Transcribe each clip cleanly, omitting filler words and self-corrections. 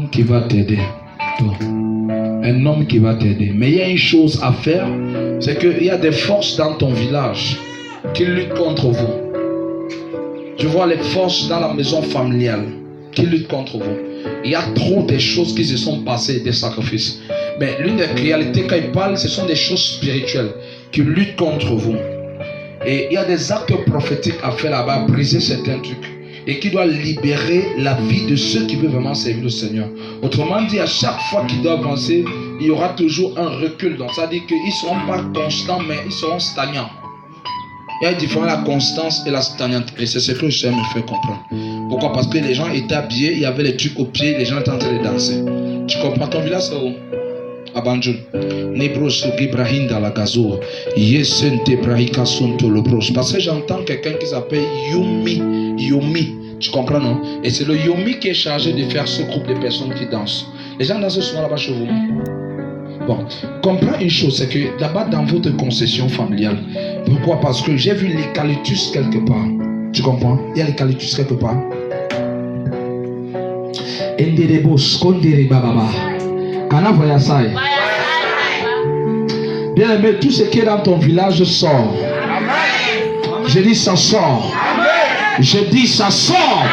homme qui va t'aider. Un homme qui va t'aider. Mais il y a une chose à faire, c'est qu'il y a des forces dans ton village qui luttent contre vous. Tu vois les forces dans la maison familiale qui luttent contre vous. Il y a trop de choses qui se sont passées, des sacrifices. Mais l'une des réalités quand il parle, ce sont des choses spirituelles qui luttent contre vous. Et il y a des actes prophétiques à faire là-bas, briser certains trucs. Et qui doit libérer la vie de ceux qui veulent vraiment servir le Seigneur. Autrement dit, à chaque fois qu'ils doivent avancer, il y aura toujours un recul. Donc ça veut dire qu'ils ne seront pas constants, mais ils seront stagnants. Il y a une différence la constance et la stagnante. Et c'est ce que j'aime me faire comprendre. Pourquoi? Parce que les gens étaient habillés, il y avait les trucs aux pieds, les gens étaient en train de danser. Tu comprends? Ton village c'est où? À Banjul. Nebros Ibrahim dans la gazo. Yesente Brahika Sonto Lobros. Parce que j'entends quelqu'un qui s'appelle Yomi. Tu comprends, non? Et c'est le Yomi qui est chargé de faire ce groupe de personnes qui dansent. Les gens dansent souvent là-bas chez vous. Bon, comprends une chose, c'est que d'abord dans votre concession familiale. Pourquoi? Parce que j'ai vu l'eucalyptus quelque part. Tu comprends? Il y a l'eucalyptus quelque part. Bien aimé, tout ce qui est dans ton village sort. Je dis ça sort. Je dis ça sort.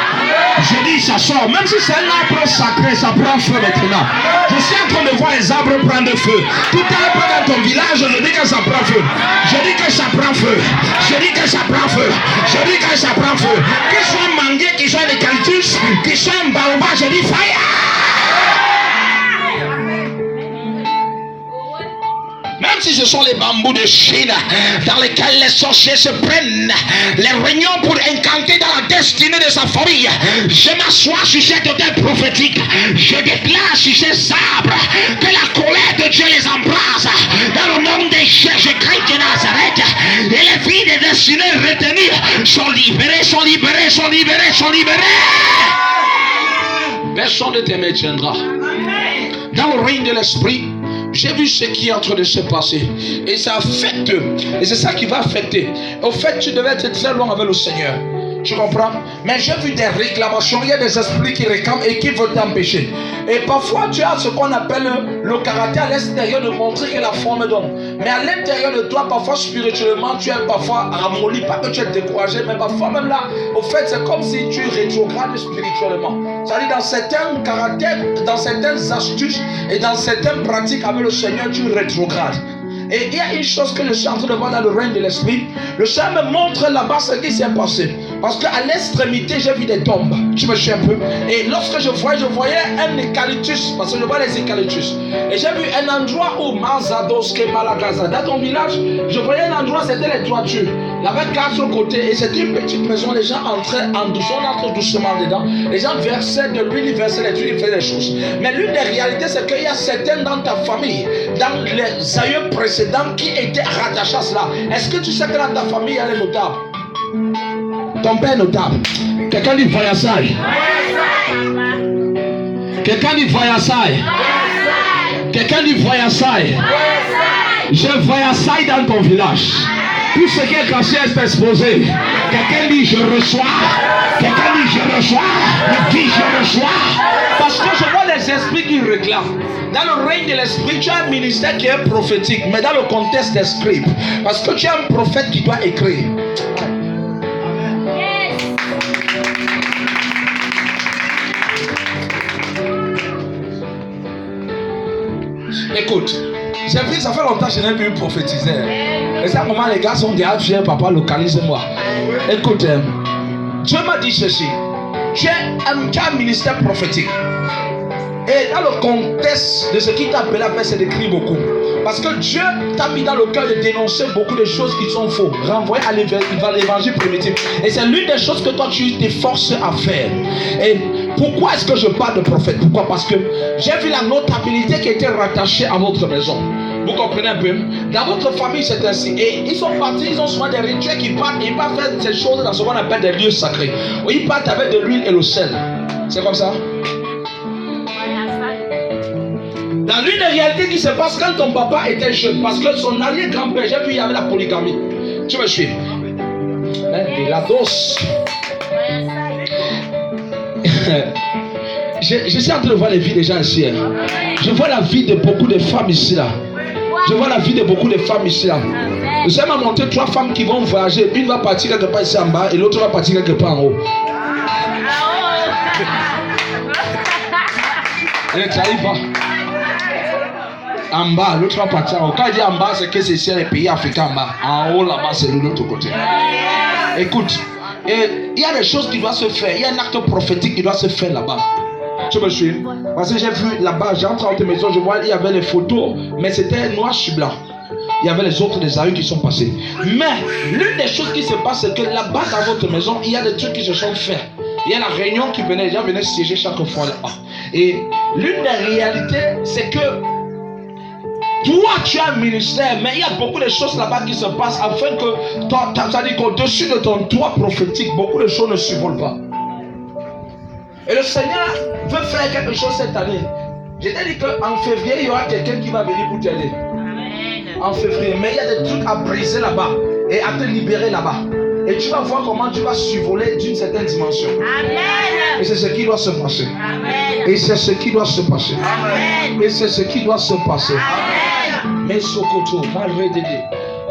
Je dis ça sort. Même si c'est un arbre sacré, ça prend feu maintenant. Je suis en train de voir les arbres prendre feu. Tout à l'heure dans ton village, je dis que ça prend feu. Je dis que ça prend feu. Je dis que ça prend feu. Je dis que ça prend feu. Qu'ils soient mangués, qu'ils soient l'eucalyptus, qu'ils soient un baobab, je dis fire. Même si ce sont les bambous de Chine dans lesquels les sorciers se prennent les réunions pour incanter dans la destinée de sa famille, je m'assois sur cette autel prophétique. Je déclare sur ces arbres que la colère de Dieu les embrase. Dans le nom des Jésus-Christ de Nazareth, et les filles des destinées retenues sont libérées, sont libérées, sont libérées, sont libérées. Personne ne te maintiendra. Dans le règne de l'esprit, j'ai vu ce qui est en train de se passer. Et ça affecte. Et c'est ça qui va affecter. Au fait, tu devais être très loin avec le Seigneur. Tu comprends? Mais j'ai vu des réclamations. Il y a des esprits qui réclament et qui veulent t'empêcher. Et parfois, tu as ce qu'on appelle le caractère à l'extérieur de montrer que la forme donne. Mais à l'intérieur de toi, parfois spirituellement, tu es parfois ramolli. Pas que tu es découragé, mais parfois même là, au fait, c'est comme si tu rétrogrades spirituellement. C'est-à-dire dans certains caractères, dans certaines astuces et dans certaines pratiques avec le Seigneur, tu rétrogrades. Et il y a une chose que je suis en train de voir dans le règne de l'esprit. Le Seigneur me montre là-bas ce qui s'est passé. Parce qu'à l'extrémité, j'ai vu des tombes. Tu me suis un peu. Et lorsque je voyais un eucalyptus. Parce que je vois les eucalyptus. Et j'ai vu un endroit où Mazadoske Malagaza. Dans ton village, je voyais un endroit, c'était les toitures. Il y avait 4 côtés. Et c'était une petite maison. Les gens entraient en douceur, on entre doucement dedans. Les gens versaient de l'huile, ils versaient les trucs, ils faisaient des choses. Mais l'une des réalités, c'est qu'il y a certains dans ta famille, dans les aïeux précédents, qui étaient rattachés à cela. Est-ce que tu sais que dans ta famille, il y a les notables? Ton père est notable. Quelqu'un dit Voyasaï. Quelqu'un dit Voyasaï. Quelqu'un dit Voyasaï. Je Voyasaï dans ton village. Tout ce qui est caché est exposé. Quelqu'un dit je reçois. Quelqu'un dit je reçois. Dit je reçois. Parce que je vois les esprits qui réclament. Dans le règne de l'esprit, tu as un ministère qui est prophétique, mais dans le contexte des scribes. Parce que tu as un prophète qui doit écrire. Écoute, j'ai pris, ça fait longtemps que je n'ai plus prophétisé. Et ça, moment les gars sont déjà fiers, papa, localise-moi. Écoute, Dieu m'a dit ceci. Tu as un ministère prophétique. Et dans le contexte de ce qui t'a appelé à faire, c'est d'écrire beaucoup. Parce que Dieu t'a mis dans le cœur de dénoncer beaucoup de choses qui sont fausses. Renvoyer à l'évangile primitif. Et c'est l'une des choses que toi tu t'efforces à faire. Et pourquoi est-ce que je parle de prophète? Pourquoi? Parce que j'ai vu la notabilité qui était rattachée à votre maison. Vous comprenez un peu? Dans votre famille, c'est ainsi. Et ils sont partis, ils ont souvent des rituels qui partent. Ils partent faire ces choses dans ce qu'on appelle des lieux sacrés. Où ils partent avec de l'huile et le sel. C'est comme ça? Dans l'une des réalités qui se passe quand ton papa était jeune, parce que son arrière-grand-père, j'ai vu, il y avait la polygamie. Tu me suis? Et la dose. Je suis en train de voir les vies des gens ici. Je vois la vie de beaucoup de femmes ici là. Je vois la vie de beaucoup de femmes ici là. Vous allez monter 3 femmes qui vont voyager. Une va partir quelque part ici en bas et l'autre va partir quelque part en haut. Elle ne trahit pas. En bas, l'autre va partir en haut. Quand il dit en bas, c'est que c'est les pays africains en bas. En haut là-bas, c'est de l'autre côté. Écoute, il y a des choses qui doivent se faire. Il y a un acte prophétique qui doit se faire là-bas. Tu me suis? Parce que j'ai vu là-bas, j'entre dans ta maison, je vois, il y avait les photos, mais c'était noir sur blanc. Il y avait les autres des aïeux qui sont passés. Mais l'une des choses qui se passe, c'est que là-bas dans votre maison, il y a des trucs qui se sont faits. Il y a la réunion qui venait, les gens venaient siéger chaque fois là-bas. Et l'une des réalités, c'est que toi, tu as un ministère, mais il y a beaucoup de choses là-bas qui se passent afin que, c'est-à-dire qu'au-dessus de ton toit prophétique, beaucoup de choses ne survolent pas. Et le Seigneur veut faire quelque chose cette année. Je t'ai dit qu'en février, il y aura quelqu'un qui va venir pour t'aider. En février, mais il y a des trucs à briser là-bas et à te libérer là-bas. Et tu vas voir comment tu vas survoler d'une certaine dimension. Amen. Et c'est ce qui doit se passer. Amen. Et c'est ce qui doit se passer. Amen. Et c'est ce qui doit se passer. Amen. Mais Sokoto, Malredede,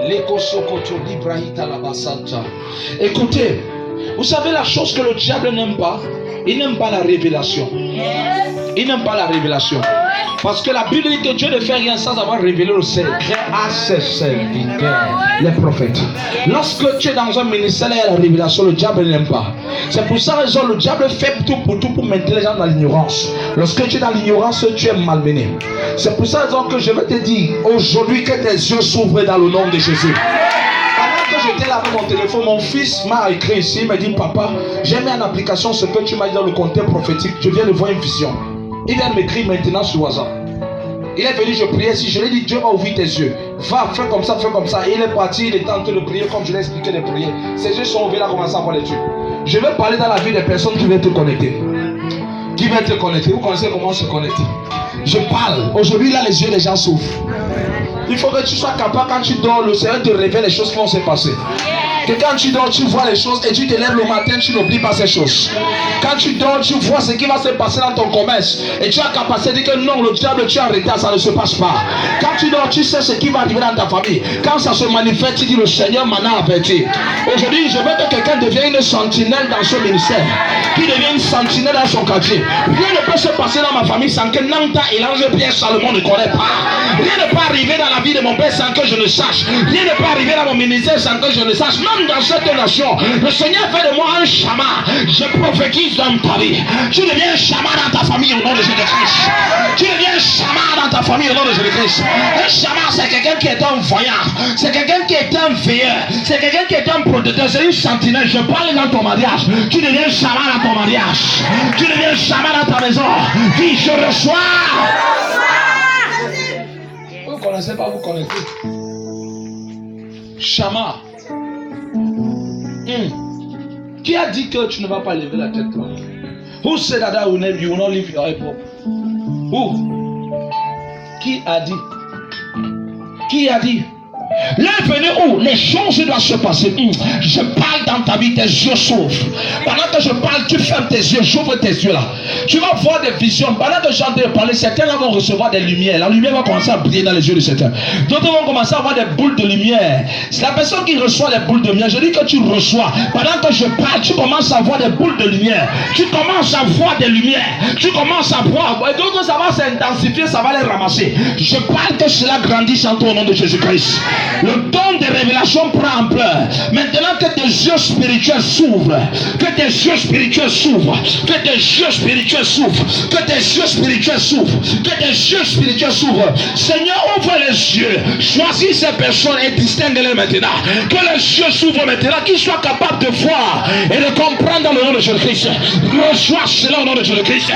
Leko Sokoto, Librahita Labasanta. Écoutez, vous savez la chose que le diable n'aime pas? Il n'aime pas la révélation. Il n'aime pas la révélation. Parce que la Bible dit que Dieu ne fait rien sans avoir révélé le secret à ses serviteurs, les prophètes. Lorsque tu es dans un ministère et la révélation, le diable n'aime pas. C'est pour ça raison le diable fait tout pour maintenir les gens dans l'ignorance. Lorsque tu es dans l'ignorance, tu es malmené. C'est pour ça raison que je vais te dire aujourd'hui que tes yeux s'ouvrent dans le nom de Jésus. J'étais là avec mon téléphone, mon fils m'a écrit ici, il m'a dit papa, j'ai mis en application ce que tu m'as dit dans le contexte prophétique, je viens de voir une vision. Il vient de m'écrire maintenant sur WhatsApp. Il est venu, je priais ici, je lui ai dit Dieu va ouvrir tes yeux, va, fais comme ça, fais comme ça. Et il est parti, il est en train de prier comme je l'ai expliqué de prier. Ses yeux sont ouverts, il a commencé à voir les trucs. Je vais parler dans la vie des personnes qui vont te connecter. Qui vont te connecter, vous connaissez comment se connecter. Je parle, aujourd'hui là les yeux des gens s'ouvrent. Il faut que tu sois capable quand tu dors, le Seigneur te révèle les choses qui vont se passer. Que quand tu dors, tu vois les choses et tu te lèves le matin, tu n'oublies pas ces choses. Quand tu dors, tu vois ce qui va se passer dans ton commerce et tu as la capacité de dire que non, le diable, tu es en retard, ça ne se passe pas. Quand tu dors, tu sais ce qui va arriver dans ta famille. Quand ça se manifeste, tu dis le Seigneur m'en a averti. Aujourd'hui, je veux que quelqu'un devienne une sentinelle dans ce ministère, qui devienne une sentinelle dans son quartier. Rien ne peut se passer dans ma famille sans que Nanta et l'ange Pierre Salomon ne connaissent pas. Rien ne peut arriver dans la vie de mon père sans que je ne sache. Rien ne peut arriver dans mon ministère sans que je ne sache. Même dans cette nation, le Seigneur fait de moi un chama. Je prophétise dans ta vie. Tu deviens un chama dans ta famille au nom de Jésus-Christ. Tu deviens un chama dans ta famille au nom de Jésus-Christ. Un chama, c'est quelqu'un qui est un voyant. C'est quelqu'un qui est un veilleur. C'est quelqu'un qui est un protecteur. C'est une sentinelle. Je parle dans ton mariage. Tu deviens un chama dans ton mariage. Tu deviens un chama dans ta maison. Dis, je reçois. Vous ne connaissez pas, vous connaissez. Chama. Qui a dit que tu ne vas pas lever la tête toi? Who said that you will not live your head up? Who? Qui a dit? Qui a dit? Là venez où les choses doivent se passer. Je parle dans ta vie, tes yeux s'ouvrent. Pendant que je parle, tu fermes tes yeux, j'ouvre tes yeux là. Tu vas voir des visions. Pendant que j'entends parler, certains là vont recevoir des lumières. La lumière va commencer à briller dans les yeux de certains. D'autres vont commencer à avoir des boules de lumière. C'est la personne qui reçoit les boules de lumière. Je dis que tu reçois. Pendant que je parle, tu commences à voir des boules de lumière. Tu commences à voir des lumières. Tu commences à voir. Et d'autres, ça va s'intensifier, ça va les ramasser. Je parle que cela grandisse en ton nom de Jésus-Christ. Le don de révélation prend ampleur. Maintenant que tes yeux spirituels s'ouvrent, que tes yeux spirituels s'ouvrent, que tes yeux spirituels s'ouvrent, que tes yeux spirituels s'ouvrent, que tes yeux spirituels s'ouvrent. Seigneur, ouvre les yeux. Choisis ces personnes et distingue-les maintenant. Que les yeux s'ouvrent maintenant, qu'ils soient capables de voir et de comprendre dans le nom de Jésus-Christ. Reçois cela au nom de Jésus-Christ.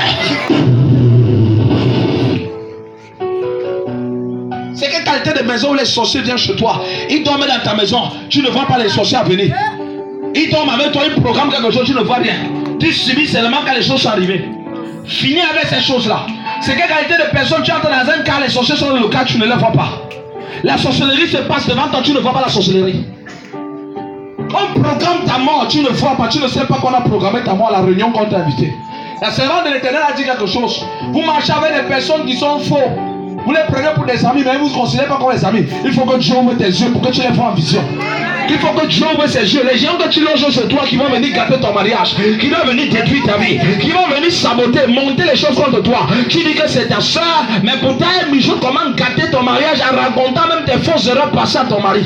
C'est quelle qualité de maison où les sorciers viennent chez toi? Ils dorment dans ta maison, tu ne vois pas les sorciers à venir. Ils dorment avec toi, ils programment quelque chose, tu ne vois rien. Tu subis seulement quand les choses sont arrivées. Finis avec ces choses-là. C'est quelle qualité de personne tu entres dans un car, les sorciers sont dans le car, tu ne les vois pas. La sorcellerie se passe devant toi, tu ne vois pas la sorcellerie. On programme ta mort, tu ne vois pas, tu ne sais pas qu'on a programmé ta mort à la réunion qu'on t'a invité. La servante de l'Éternel a dit quelque chose. Vous marchez avec des personnes qui sont faux. Vous les prenez pour des amis, mais vous ne considérez pas comme des amis. Il faut que Dieu ouvre tes yeux pour que tu les vois en vision. Il faut que Dieu ouvre ses yeux. Les gens que tu loges sur toi qui vont venir gâter ton mariage, qui vont venir détruire ta vie, qui vont venir saboter, monter les choses contre toi. Tu dis que c'est ta soeur, mais pourtant elle mijote comment gâter ton mariage en racontant même tes fausses erreurs passées à ton mari.